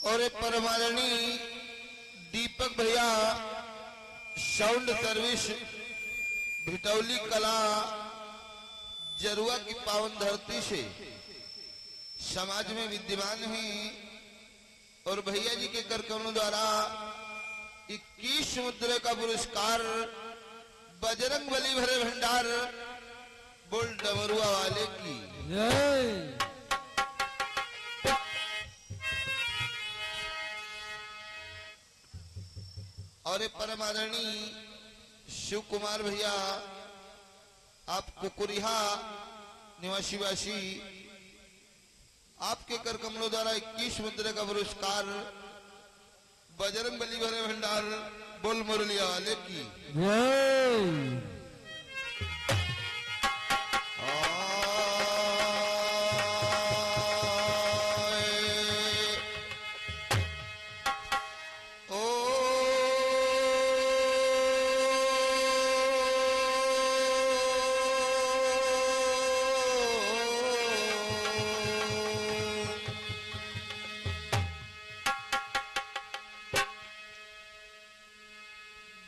और एक परमादरणीय दीपक भैया साउंड सर्विस भिटौली कला जरुआ की पावन धरती से समाज में विद्यमान हैं और भैया जी के कार्यक्रमों द्वारा 21 मुद्रे का पुरस्कार बजरंग बली भरे भंडार बोल डमरुआ वाले की और एक परम आदरणीय शिव कुमार भैया आप कुकुरिहा निवासी वासी आपके कर कमलों द्वारा 21 मुद्रे का पुरस्कार बजरंग बली भरे भंडार बोल मुरलिया वाले की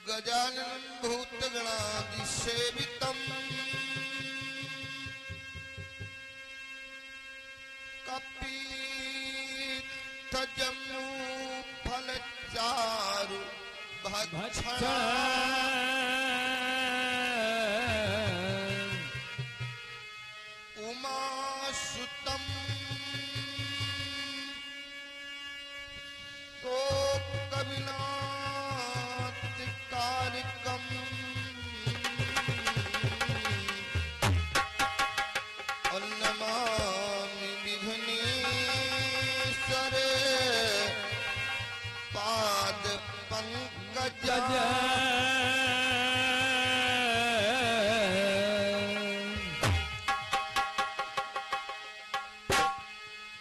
गजानन भूतगणादिसेवितम् कपीतजम्बू फलचारु भक्षण उमासुतम् तो कविना नमामि विघ्नेश्वरे पाद पंकज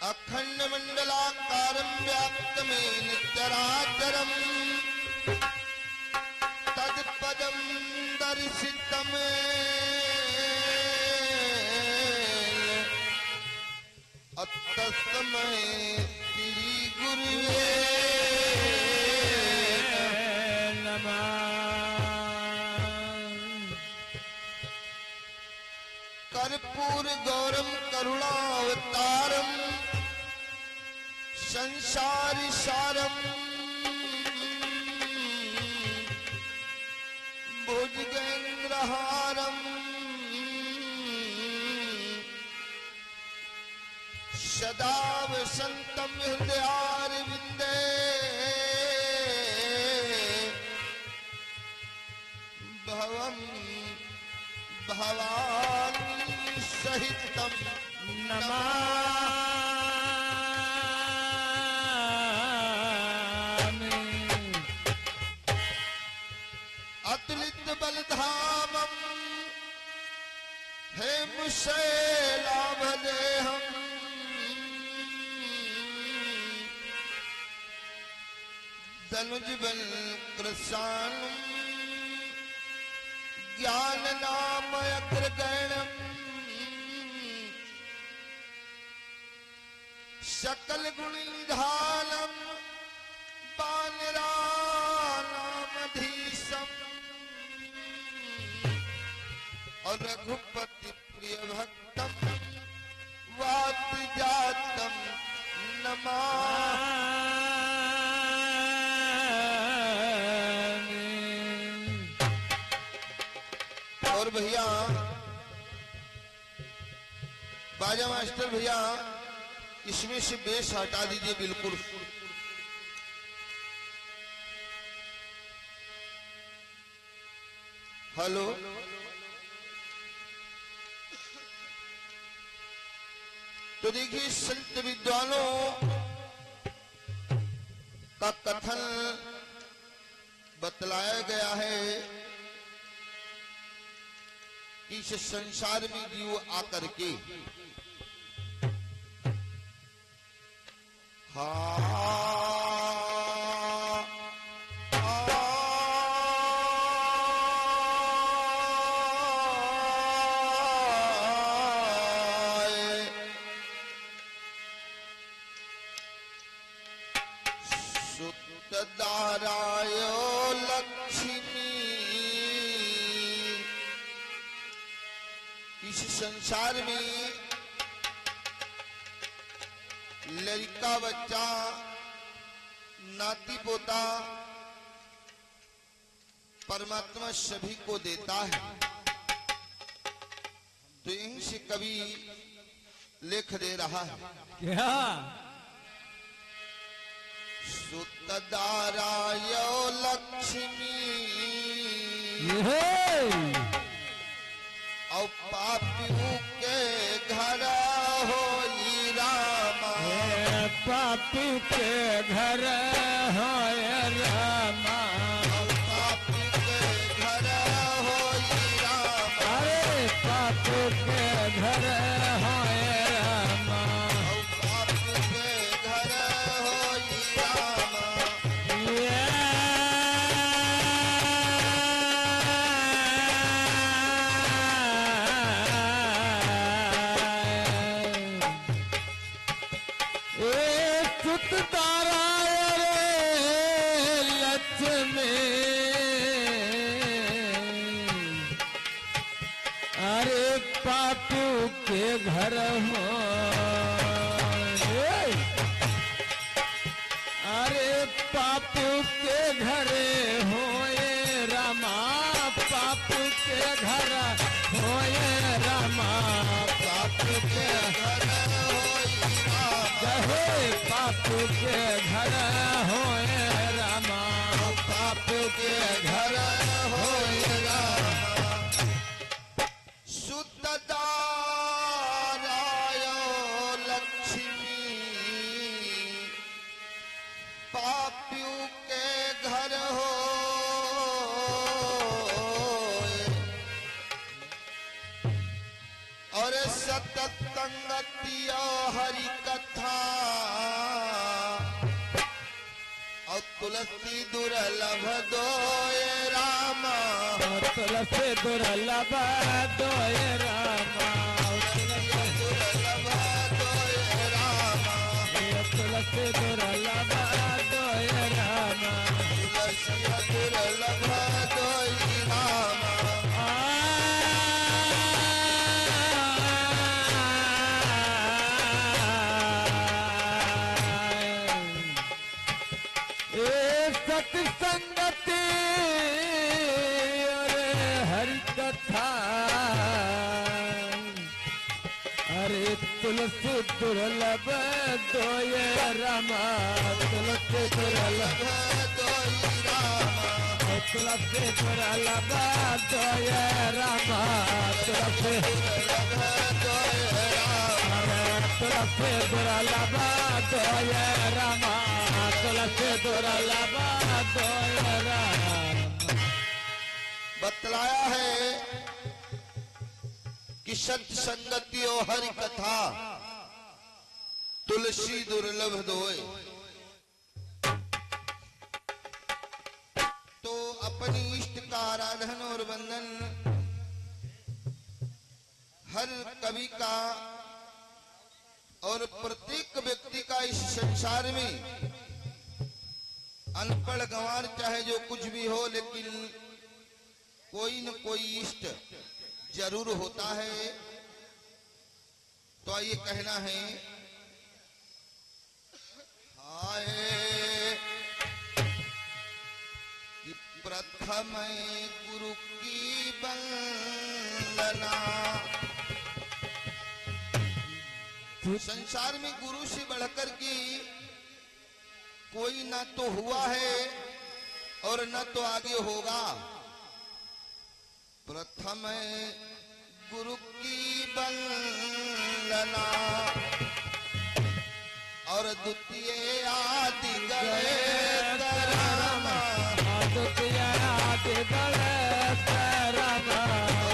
अखंड मंडलाकारं व्याप्तमेन चराचरम् तत्पदं दर्शितं तस्मै श्री गुरुवे नमः। कर्पूर गौरम करुणावतारम संसारि सारम भुजगेन्द्रहारम सदा वसन्तं हृदयारविन्दे भवं भवानी सहितं नमामि। अतुलित बलधामं हेमशैलाभदेहम् तनुज बल कृषाणुं ज्ञान नाम अग्रगण्यं सकल गुण निधानम बानरानामधीशम् और रघुपति प्रिय भक्तम वात जातम नमामि। और भैया बाजा मास्टर भैया इसमें से बेस हटा दीजिए बिल्कुल। हेलो तो देखिए संत विद्वानों का कथन बतलाया गया है कि इस संसार में जीव आकर के सुतदारायो लक्ष्मी। इस संसार में लड़का बच्चा नाती पोता परमात्मा सभी को देता है। तो यहीं से कवि लेख दे रहा है क्या सुतदारायो लक्ष्मी और पापियों के घर हो रामा। पापी के घर हो रामा। पापी के घर हो रामा। अरे पापी के घर हो रामा। पापी के घर हो रामा। के घर हो अरे पापू के घर हो रामा। पापू के घर हो रामा। पापी के घर हो जहे पापू के घर हो रामा। पापी के घर हो रामा। सुतदारायो लक्ष्मी पापियों के घर हो। और सतत संगतियो हरि कथा और तुलसी दुर्लभ दोय रामा। तुलसी दुर्लभ दोय रामा। दुर्लभ दोय रामा। तुलसी दुर्लभ दोय रामा। तुलसी दुर्लभ दोय रामा। सत्संगति अरे हरि कथा अरे तुलसी दुर्लभ दोय रामा। तुलसी दुर्लभ दोय रामा। तुलसी दुर्लभ दोय रामा। तुलसी दुर्लभ दोय रामा। तुलसी दुर्लभ दोय रामा। तुलसी दुर्लभ दोय रामा। बतलाया है कि सत्संगति और हरि कथा तुलसी दुर्लभ दोय। तो अपनी इष्ट का आराधन और वंदन हर कवि का और प्रत्येक व्यक्ति का इस संसार में अनपढ़ गंवार चाहे जो कुछ भी हो लेकिन कोई न कोई इष्ट जरूर होता है। तो ये कहना है हाय कि प्रथम गुरु की वंदना। संसार में गुरु से बढ़कर के कोई ना तो हुआ है और न तो आगे होगा। प्रथम गुरु की वंदना और द्वितीय आदि गणेश रामा। द्वितीय आदि गणेश रामा।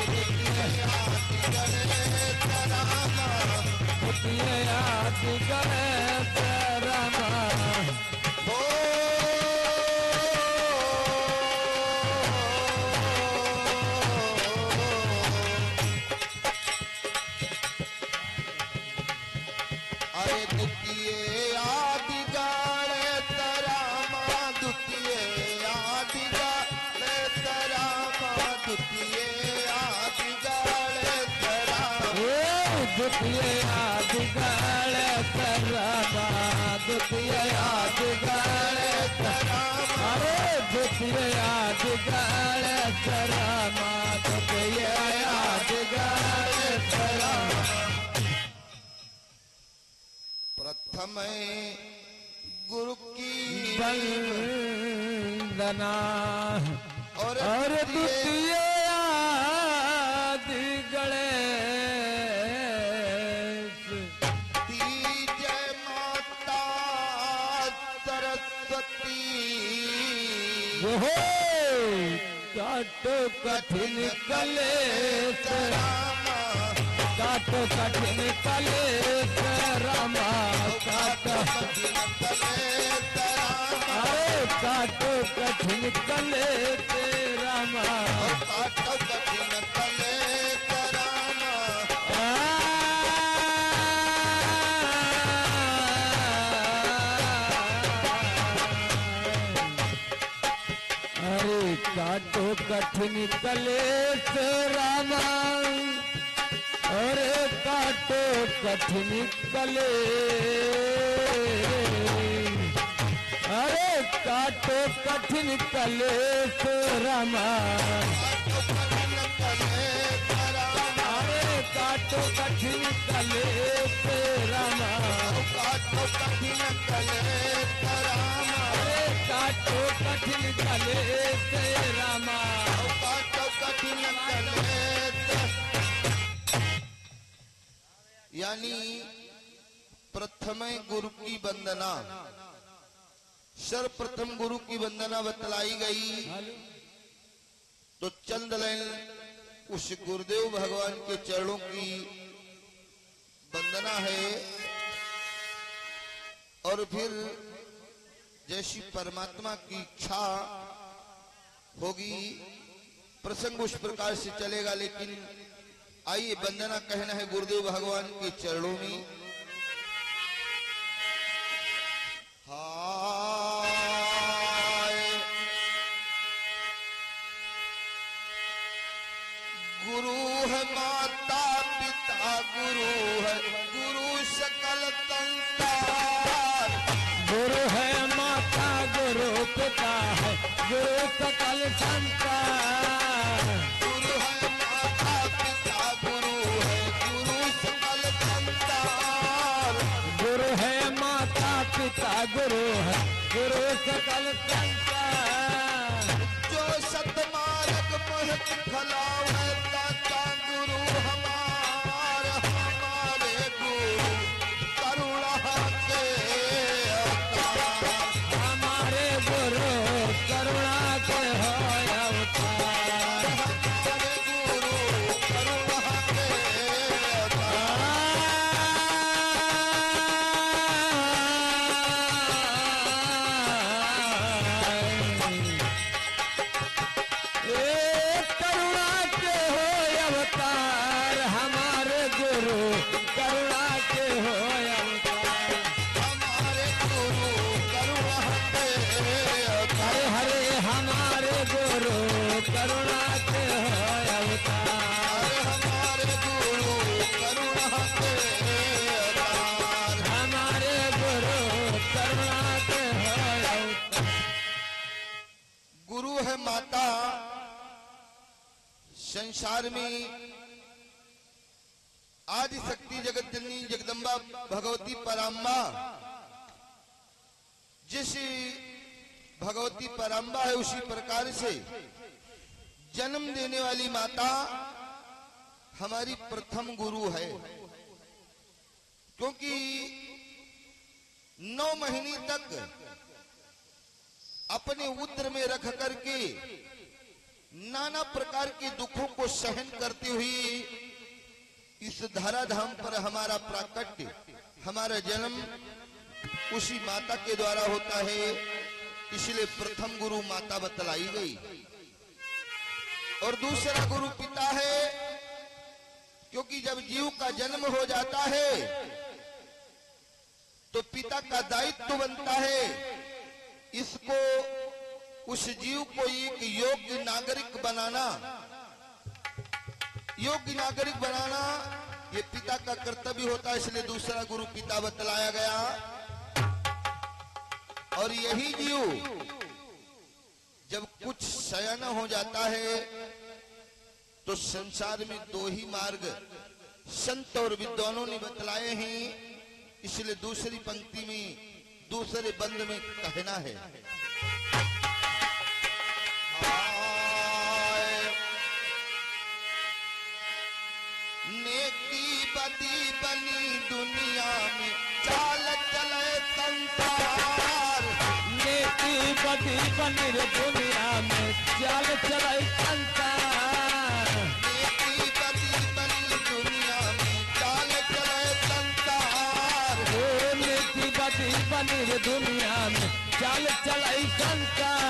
द्वितीय आदि गणेश रामा। द्वितीय आदि गणेश रामा। अरे द्वितीय आदि गणेश रामा। द्वितीय आदि गणेश रामा द्वितीय आदि गणेश रामा अरे द्वितीय आदि गणेश रामा द्वितीय आदि गणेश रामा प्रथम गुरु की वंदना और द्वितीय आदि गणेश जय माता सरस्वती हो काटो कठिन कलेश रामा काटो कठिन कलेश रामा काटो अरे काटो कठिन कलेश रामा काटो कठिन कलेश रामा अरे काटो कठिन कलेश रामा अरे काटो कठिन कलेश अरे काटो कठिन कलेश रामा अरे काटो कठिन कलेश रामा काटो कठिन कलेश रामा अरे काटो कठिन कलेश रामा काटो कठिन कलेश यानी प्रथम गुरु की वंदना सर्वप्रथम गुरु की वंदना बतलाई गई तो चंद लाइन उस गुरुदेव भगवान के चरणों की वंदना है और फिर जैसी परमात्मा की इच्छा होगी प्रसंग उस प्रकार से चलेगा। लेकिन आइए वंदना कहना है गुरुदेव भगवान के चरणों में। हाय गुरु है माता पिता गुरु है गुरु सकल संसार गुरु है माता गुरु पिता है गुरु सकल संसार गुरु है माता पिता गुरु है गुरु सकल संसार गुरु है माता पिता गुरु है गुरु सकल संसार जो सतमार्ग महत खलावे ताता गुरु हमारे गुरु करुणा के अवतार हमारे गुरु करुणा के हो अवतार हमारे गुरु करुणा के अवतार करुणा के हो अवतार हमारे गुरु करुणा के हो अवतार हमारे गुरु करुणा के अवतार हरे हरे हमारे गुरु करुणा के हो अवतार हमारे गुरु करुणा के अवतार हमारे गुरु करुणा के हो अवतार गुरु है माता संसार में आदि शक्ति जगत जननी जगदम्बा भगवती पराम्बा। जिस भगवती पराम्बा है उसी प्रकार से जन्म देने वाली माता हमारी प्रथम गुरु है, क्योंकि 9 महीने तक अपने उदर में रख करके नाना प्रकार के दुखों को सहन करती हुई इस धराधाम पर हमारा प्राकट्य हमारा जन्म उसी माता के द्वारा होता है। इसलिए प्रथम गुरु माता बतलाई गई और दूसरा गुरु पिता है, क्योंकि जब जीव का जन्म हो जाता है तो पिता का दायित्व बनता है इसको उस जीव को एक योग्य नागरिक बनाना ये पिता का कर्तव्य होता है, इसलिए दूसरा गुरु पिता बतलाया गया। और यही जीव जब कुछ शयन हो जाता है तो संसार में दो ही मार्ग संत और विद्वानों ने बतलाए हैं, इसलिए दूसरी पंक्ति में दूसरे बंद में कहना है, नेकी बदी बनी दुनिया में चाल चले संसार। नेकी बदी बनी दुनिया में चाल चले संसार। नेकी बदी बनी दुनिया में चाल चले संसार। ओ नेकी बदी बनी दुनिया में चाल चले संसार।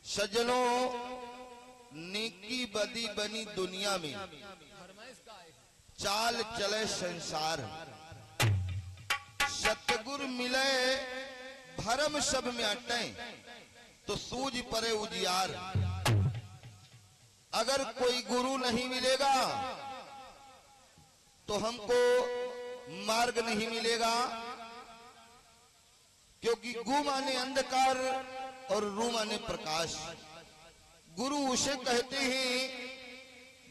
सज्जनों, नेकी बदी बनी दुनिया में चाल चले संसार। सतगुरु मिले भरम सब में अटे तो सूझ परे उजियार। अगर कोई गुरु नहीं मिलेगा तो हमको मार्ग नहीं मिलेगा, क्योंकि गु माने अंधकार और रू माने प्रकाश। गुरु उसे कहते हैं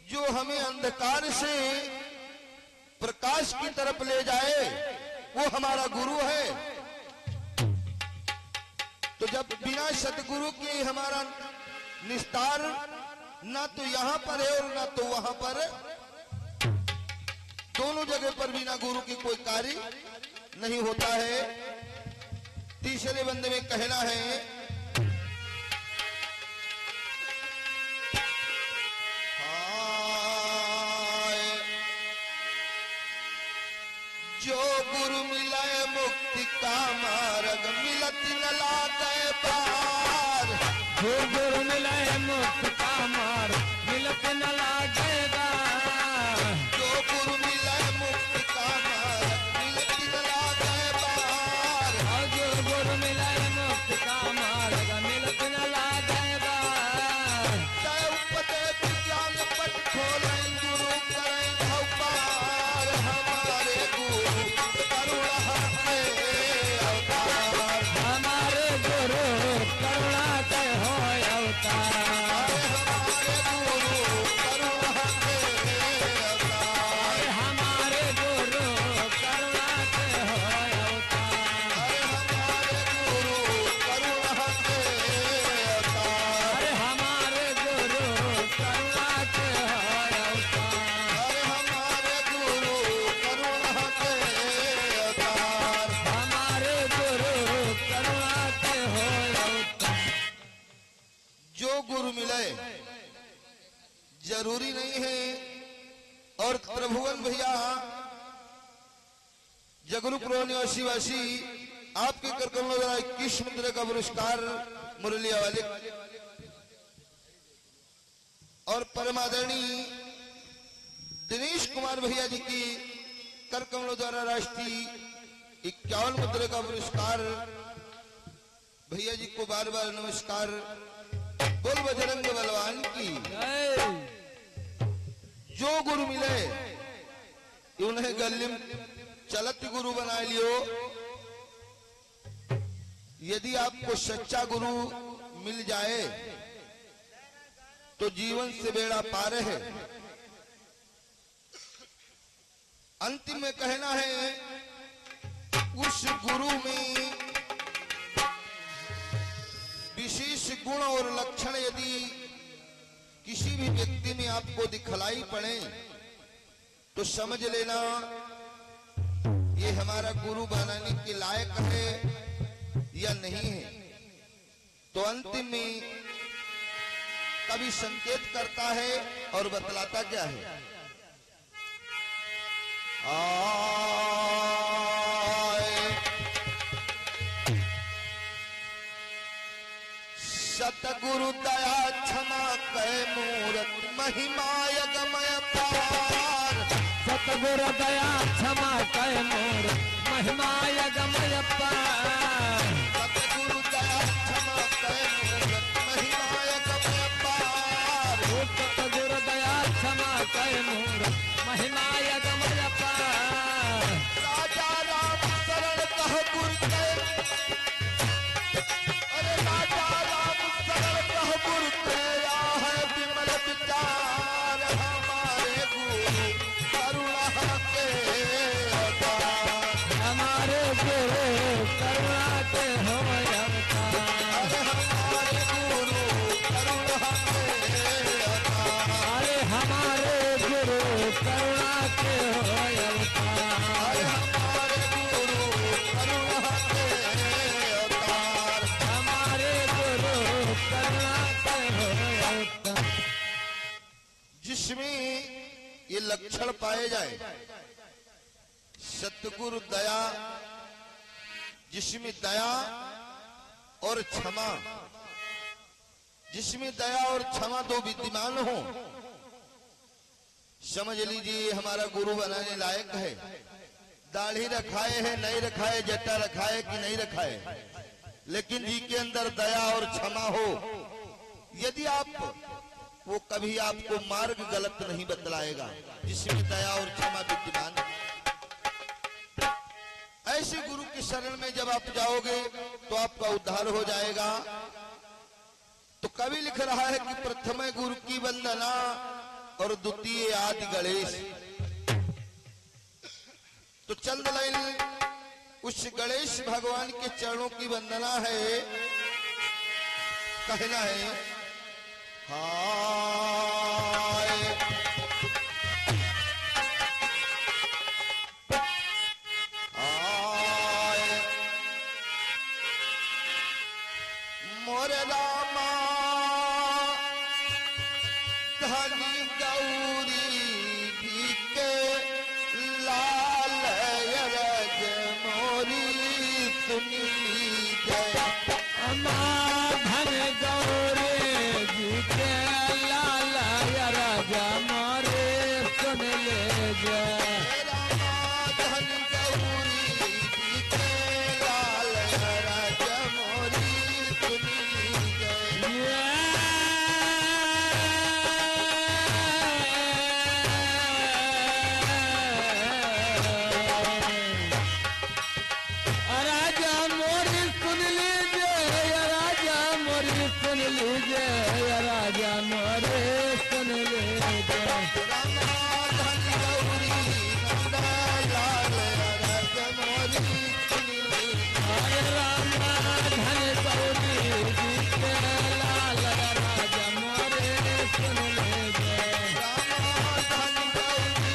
जो हमें अंधकार से प्रकाश की तरफ ले जाए, वो हमारा गुरु है। तो जब बिना सतगुरु के हमारा निस्तार ना तो यहां पर है और ना तो वहां पर, दोनों जगह पर बिना गुरु की कोई कार्य नहीं होता है। तीसरे बंदे में कहना है, जो गुरु मिले मुक्ति का मार्ग मिलत न लागे पार। जो गुरु मिले मुक्ति का मार्ग मिलत न लागेगा। जो गुरु मिले मुक्ति का मार्ग मिलत न लागे पार। जो गुरु मिले मुक्ति का मार्ग मिलत न लागेगा। जय उपदेश ज्ञान पट खोले गुरु करें भव पार। हमारे गुरु करुणा है अवतार। हमारे गुरु करुणा के हो अवतार। हमारे गुरु करुणा है अवतार। हमारे गुरु करुणा के हो अवतार। हमारे गुरु करुणा है अवतार। हमारे गुरु करुणा के हो अवतार। हमारे गुरु करुणा के अवतार। हमारे गुरु करुणा के हो अवतार। जो गुरु मिले जरूरी नहीं है। और प्रभुवन भैया जगरू पुरो निवासी वासी आपके कार्यक्रम द्वारा 21 मुद्रा का पुरस्कार मुरलिया वाले और परमादरणीय दिनेश कुमार भैया जी की कार्यक्रमों द्वारा राष्ट्रीय 51 मुद्रा का पुरस्कार। भैया जी को बार बार नमस्कार। बोल बजरंग बलवान की। जो गुरु मिले उन्हें गली चलत गुरु बना लियो। यदि आपको सच्चा गुरु मिल जाए तो जीवन से बेड़ा पार है। अंतिम में कहना है, उस गुरु में विशेष गुण और लक्षण यदि किसी भी व्यक्ति में आपको दिखलाई पड़े तो समझ लेना ये हमारा गुरु बनाने के लायक है या नहीं है। तो अंतिम में कभी संकेत करता है और बतलाता क्या है, सतगुरु दया क्षमा कै मूरत महिमा यगमय पार। सतगुरु दया क्षमा कै मूरत महिमा यगमय पार। सतगुरु दया क्षमा कै मूरत महिमा यगमय पार। सतगुरु दया क्षमा कै मूरत महिमा यगमय पार। राजा राम शरण कह गुरु कै, अरे राजा राम शरण कह गुरु तेरा है विमल विचार। हमारे गुरु करुणा के अवतार। हमारे गुरु करुणा के हो अवतार। अरे हमारे गुरु करुणा के अवतार। अरे हमारे गुरु करुणा के हो अवतार। अरे हमारे गुरु करुणा के अवतार। हमारे गुरु करुणा के हो अवतार। जिसमें ये लक्षण पाए जाए, सतगुरु दया, जिसमें दया और क्षमा, जिसमें दया और क्षमा दो विद्यमान हो, समझ लीजिए हमारा गुरु बनाने लायक है। दाढ़ी रखाए है नहीं रखाए, जटा रखाए कि नहीं रखाए, लेकिन जी के अंदर दया और क्षमा हो, यदि आप वो कभी आपको मार्ग गलत नहीं बतलाएगा, जिसमें दया और क्षमा विद्यमान है। ऐसे गुरु की शरण में जब आप जाओगे तो आपका उद्धार हो जाएगा। तो कवि लिख रहा है कि प्रथम गुरु की वंदना और द्वितीय आदि गणेश। तो चंद लाइन उस गणेश भगवान के चरणों की वंदना है। कहना है, हाय हाय मोरे रामा धनी गौरी भी के लाल रज मोरी सुनी जय। अमा धन गौरी जी के लाल राजा मोरे सुन ले जय। रामा धन गौरी जी के लाल रज मोरी सुनी जय। राजा मोरी सुन लीजिए, राजा मोरी सुन लीजिए, राजा मोरे सुन लीजिए। रामा धन गौरी नंदा लाल रज मोरी सुनी जय। हरे रामा धन गौरी जी के लाल राजा मोरे सुन लीजिए। रामा धन गौरी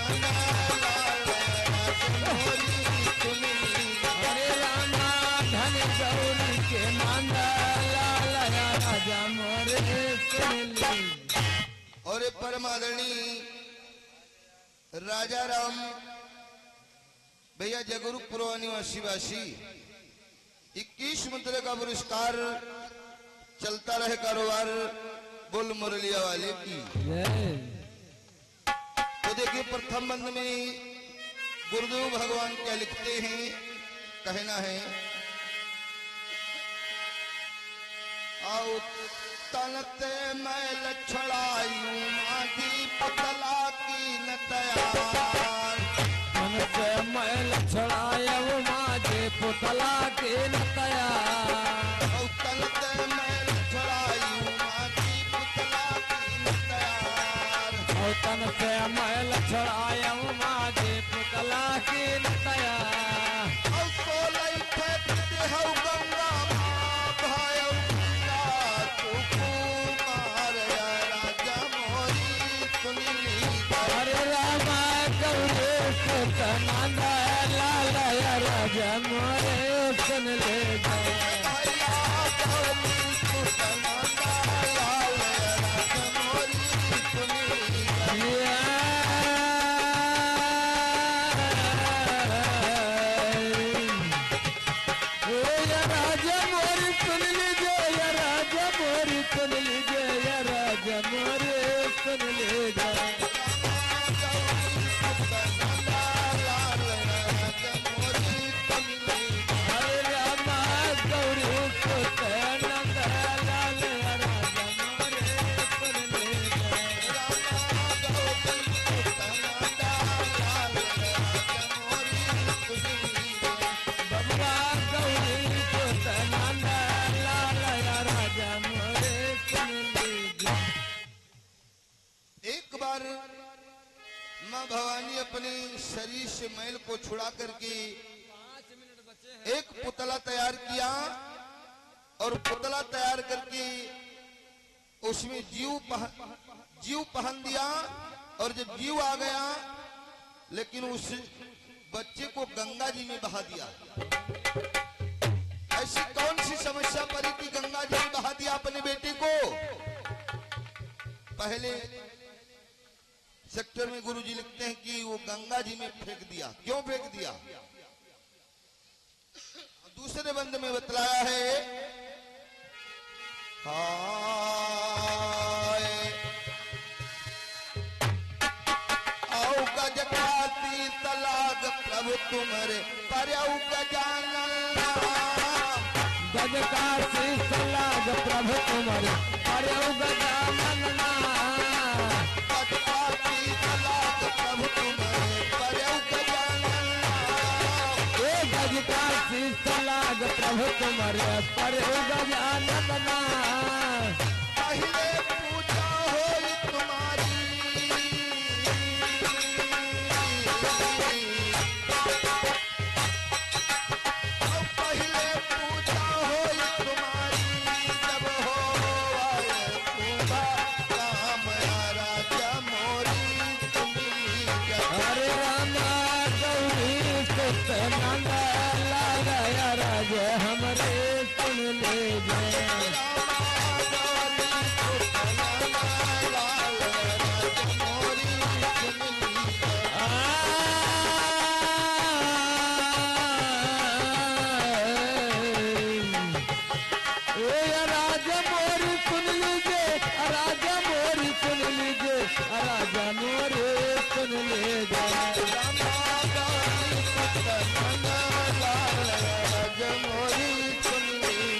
नंदा लाल रज मोरी सुनी जय। हरे रामा धन गौरी के मांदा लाल राजा मोरे सुन लीजिए। और ये परमादरणी राजा राम भैया जगरूपुर निवासी वासी 21 मुद्रा का पुरस्कार चलता रहे कारोबार बोल मुरलिया वाले की। जय। तो देखिए प्रथम बंद में गुरुदेव भगवान क्या लिखते हैं, कहना है, आओ तनते मैल छड़ायूं आधी पुतला की न तैयार। मन से मैल छड़ाया वो माजे पुतला के न तैयार। औ तनते मैल छड़ायूं आधी पुतला की तन से मैल छड़ायऊ माजे पुतला की नया और सोलई फेंकते हौ गंगा माँ भायौ गंगा तू कुमार या राजा मोरी सुनली हरे रामा गौरी सुतनंदा लाल या राजा मोरे सुन ले भैया गौरी सुतनंदा लाल राजा मोरी सुनली राजा मोरी सुन लीजिए या राजा मोरी सुन लीजिए या राजा मोरे सुन लीजिए हरे रामा गौरी सुतनंद लाल राजा मोरे सुन लीजिए बबुआ गौरी सुतनंद लाल राजा मोरे सुन लीजिए एक बार माँ भवानी अपने शरीर से मैल को छुड़ा करके एक पुतला तैयार किया और पुतला तैयार करके उसमें जीव पहन दिया और जब जीव आ गया लेकिन उस बच्चे को गंगा जी में बहा दिया। ऐसी कौन सी समस्या पड़ी कि गंगा जी में बहा दिया अपने बेटे को? पहले सेक्टर में गुरुजी लिखते हैं कि वो गंगा जी में फेंक दिया। क्यों फेंक दिया? दूसरे बंद में बतलाया है हाय औ गजकाती तलाग प्रभु तुम्हारे परौ गजानन गजका शीश लाग प्रभु तुम्हारे परौ गजानन गजकाती तलाग प्रभु तुम्हारे परौ गजानन गजका शीश लाग प्रभु तुम्हारे परौ गजानन पहले पूजा होई तुम्हारी पहले पूजा होई तुम्हारी जब हो आए पूजा राम राजा मोरी तुम्ही हरे रामा गौरी सुतनंद लाल राजा हमरे सुन ले राजा मोरी सुन लीजिए राजा मोरी सुन लीजिए राजा मोरे सुन लीजिए हरे रामा गौरी सुतनंद लाल राजा मोरे सुन लीजिए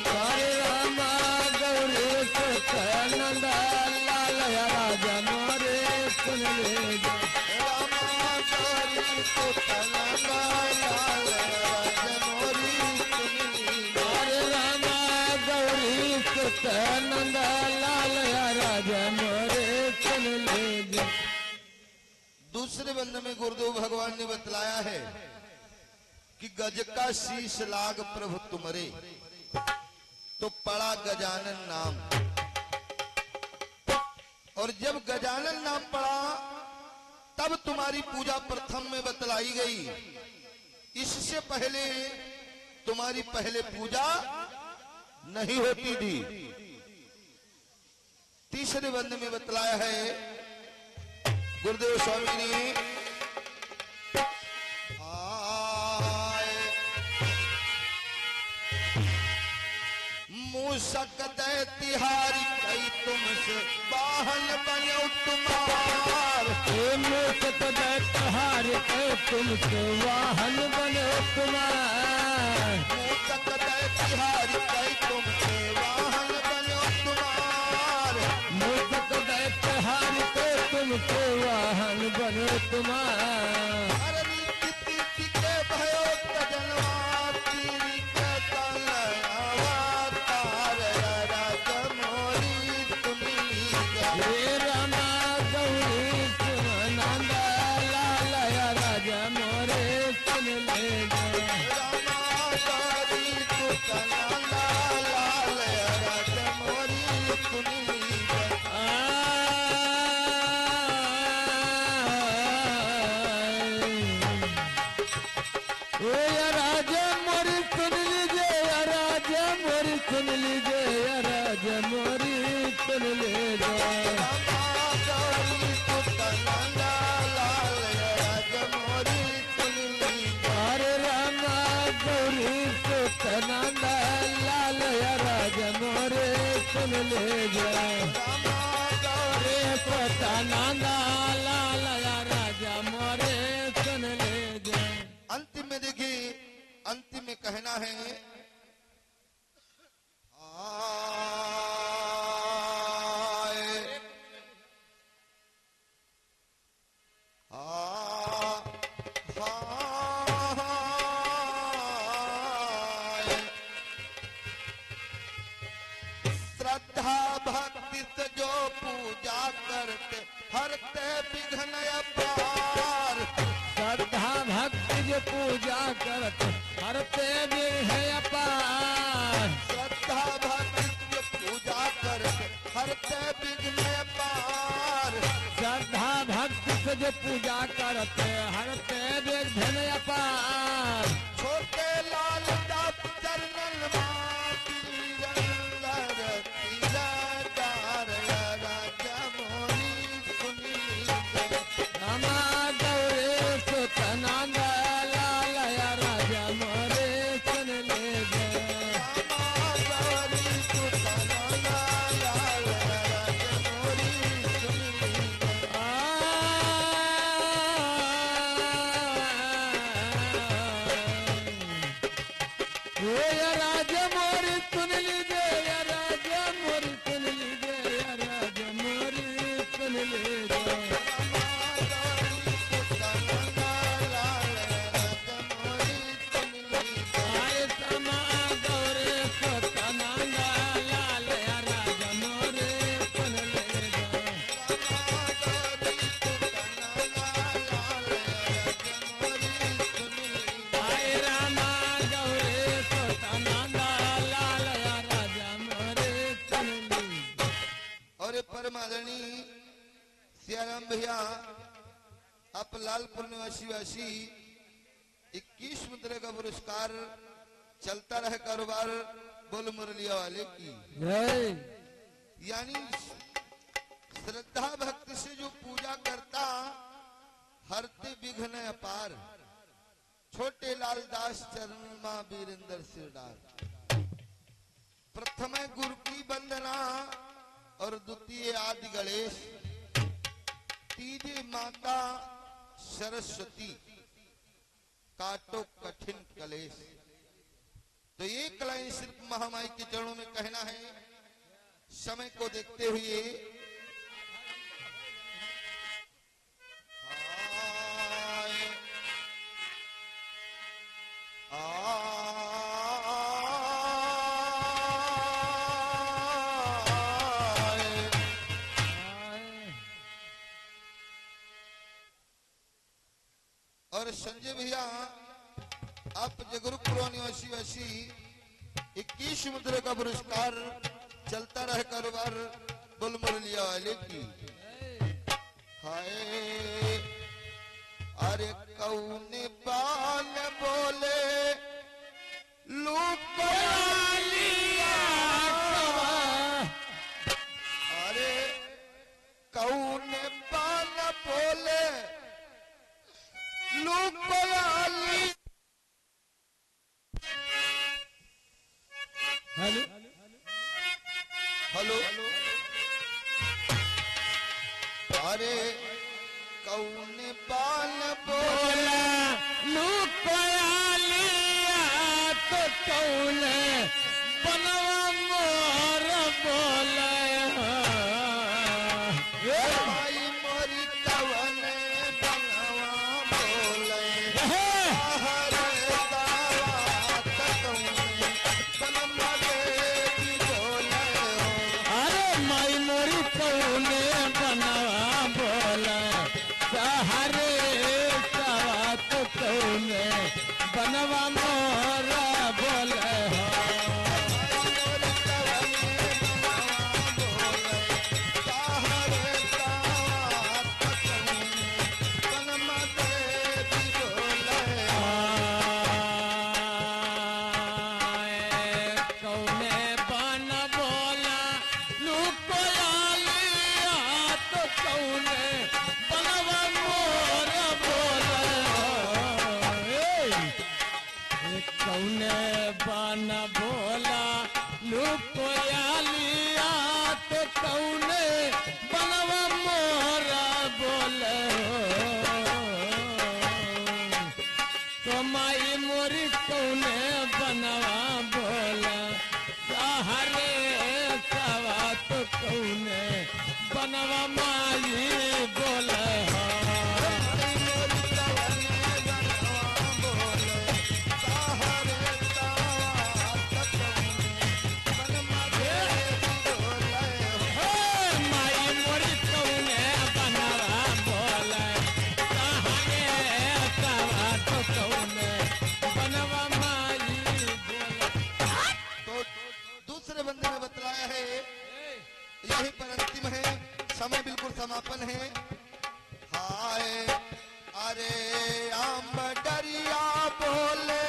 हरे रामा गौरी सुतनंद लाल राजा मोरे सुन लीजिए दूसरे बंद में गुरुदेव भगवान ने बतलाया है कि गज का शीश लाग प्रभु तुमरे तो पड़ा गजानन नाम। और जब गजानन नाम पड़ा तब तुम्हारी पूजा प्रथम में बतलाई गई। इससे पहले तुम्हारी पहले पूजा नहीं होती थी। तीसरे बंद में बतलाया है गुरुदेव स्वामी ने मूसक दे तिहारी कई तुमसे वाहन बनो तुम्हार मूसक दे तिहारी कई तुमसे वाहन बनो तुम्हार मूसक दे तिहारी कई तुमसे वाहन बनो तुम्हार मूसक दे तिहारी कई तुमसे वाहन बनो तुम्हार के भयो जनवा तीरी के अवतार राजा मोरी तुम्ही हे रामा गौरी रोज पूजा करते हरते देख धन अपार छोटे लाल दास चरणन माटी रंगर तीरा डार राजा मोरी सुनी रामा गौरे सुतनंद लाल राजा मोरे सुन ले सियाराम भैया आप लालपुर निवासी वासी 21 मुद्रे का पुरस्कार चलता रहे कारोबार बोल मुरलिया वाले की यानी श्रद्धा भक्ति से जो पूजा करता हरते विघ्न अपार छोटे लाल दास चरण मां वीरेंद्र सिरदार प्रथम गुरु की वंदना और द्वितीय आदि गणेश तीजे माता सरस्वती काटो कठिन कलेश। तो ये कलाएं सिर्फ महामाई के चरणों में कहना है। समय को देखते हुए और संजय भैया आप जगरूपुर निवासी वासी 21 मुद्रे का पुरस्कार चलता रहे कारोबार बोल मुरलिया वाले की। हाय अरे कौने बाल बोले अरे कौने बाल बोले हेलो अरे कौन बाल बोला लुकयालिया तो कौन बनवा मोर बोले भाई मोरी कवन बनवा बोले अरे माई मोरी कौन बनवा बोले सहारे सवा तो कौन अरे आम डरिया बोले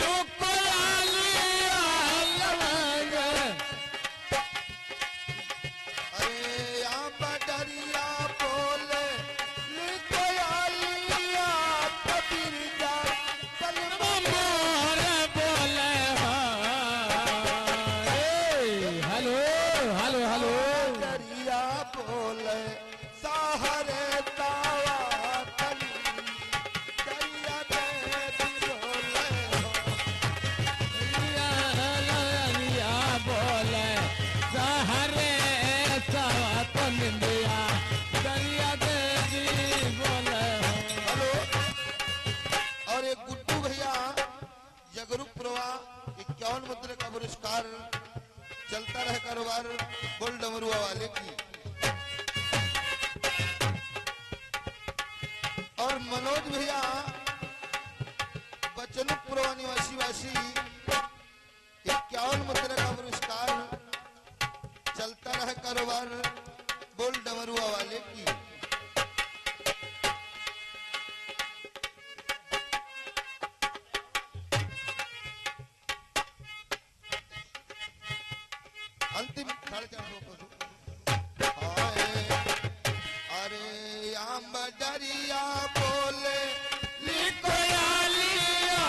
लुकवालिया लवंग अरे आम डरिया बोले लिया कबीर जा मोर बोले हेलो हेलो हेलो डरिया बोले साहरे तावा तली दरिया दे बोले लिया बोले सहरे सवात निंदिया दरिया देवी बोले हेलो और एक गुड्डू भैया जगरूप प्रवाह 51 मुद्रा का पुरस्कार चलता रहे कारोबार गोल डमरुआ वाले की और मनोज भैया बचनुप प्रवाह निवासी वासी 51 मुद्रा का पुरस्कार चलता रहे कारोबार गोल डमरुआ वाले की अंतिम 450 अरे आम डरिया बोले लिया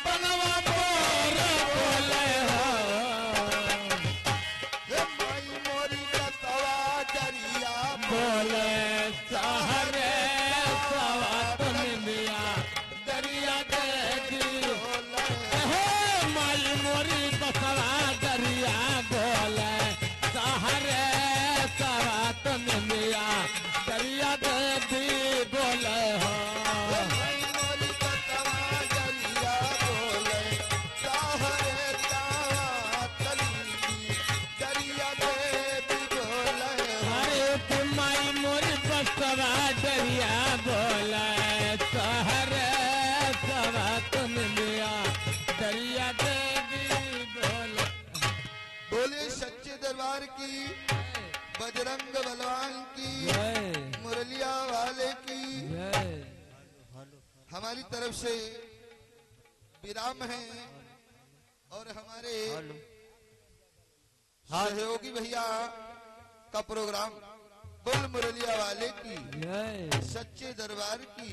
बनवा मोर बोले हे माई मोरी कतवा डरिया बोले सहरे सवात निंदिया दरिया देवी बोले हे माई मोरी बसवा दरिया बोले सहरे सवात निंदिया दरिया देवी बोले हे माई मोरी कतवा डरिया बोले साहरे तावा तली दरिया देवी बोले अरे तुम माई मोरी बसवा दरिया बोले सहरे सवात निंदिया दरिया देवी बोले बोले सच्चे दरबार की बजरंग बलवान की मुरलिया वाले की हमारी तरफ से विराम है और हमारे सहयोगी भैया का प्रोग्राम बुल मुरलिया वाले की सच्चे दरबार की